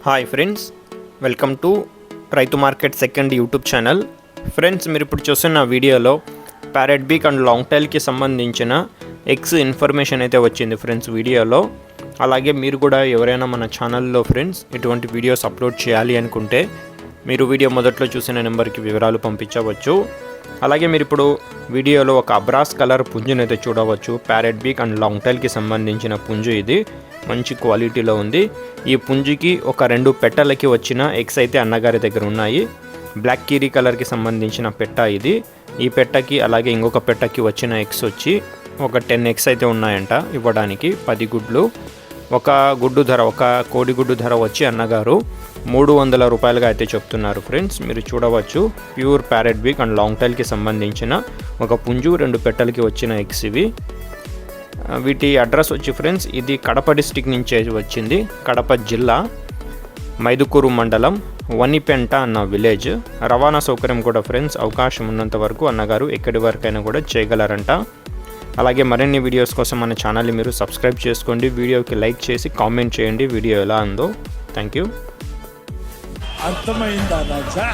Hi friends, welcome to రైతు market second YouTube channel. Friends, మీరు ఇప్పుడు చూస్తున్న వీడియోలో ప్యారెట్ బీక్ అండ్ లాంగ్ టైల్కి సంబంధించిన ఎగ్స్ ఇన్ఫర్మేషన్ అయితే వచ్చింది ఫ్రెండ్స్ వీడియోలో. అలాగే మీరు కూడా ఎవరైనా మన ఛానల్లో ఫ్రెండ్స్ ఇటువంటి వీడియోస్ అప్లోడ్ చేయాలి అనుకుంటే మీరు వీడియో మొదట్లో చూసిన నెంబర్కి వివరాలు పంపించవచ్చు. అలాగే మీరు ఇప్పుడు వీడియోలో ఒక అబ్రాస్ కలర్ పుంజుని అయితే చూడవచ్చు. ప్యారెట్ బీక్ అండ్ లాంగ్ టైల్కి సంబంధించిన పుంజు ఇది మంచి క్వాలిటీలో ఉంది. ఈ పుంజుకి ఒక 2 పెట్టలకి వచ్చిన ఎగ్స్ అయితే అన్నగారి దగ్గర ఉన్నాయి. బ్లాక్ కీరీ కలర్కి సంబంధించిన పెట్ట ఇది. ఈ పెట్టకి అలాగే ఇంకొక పెట్టకి వచ్చిన ఎగ్స్ వచ్చి ఒక 10 ఎగ్స్ అయితే ఉన్నాయంట ఇవ్వడానికి. 10 గుడ్లు. ఒక కోడిగుడ్డు ధర వచ్చి అన్నగారు 300 రూపాయలుగా అయితే చెప్తున్నారు ఫ్రెండ్స్. మీరు చూడవచ్చు ప్యూర్ ప్యారెట్ బీక్ అండ్ లాంగ్ టైల్కి సంబంధించిన ఒక పుంజు, 2 పెట్టలకి వచ్చిన ఎగ్స్ ఇవి. వీటి అడ్రస్ వచ్చి ఫ్రెండ్స్ ఇది కడప డిస్టిక్ నుంచి వచ్చింది. కడప జిల్లా మైదుకూరు మండలం వనిపెంట అన్న విలేజ్. రవాణా సౌకర్యం కూడా ఫ్రెండ్స్ అవకాశం ఉన్నంత వరకు అన్నగారు ఎక్కడి వరకైనా కూడా చేయగలరంట. అలాగే మరిన్ని వీడియోస్ కోసం మన ఛానల్ని మీరు సబ్స్క్రైబ్ చేసుకోండి. వీడియోకి లైక్ చేసి కామెంట్ చేయండి వీడియో ఎలా ఉందో. Thank you. అర్థమైందా రాజా?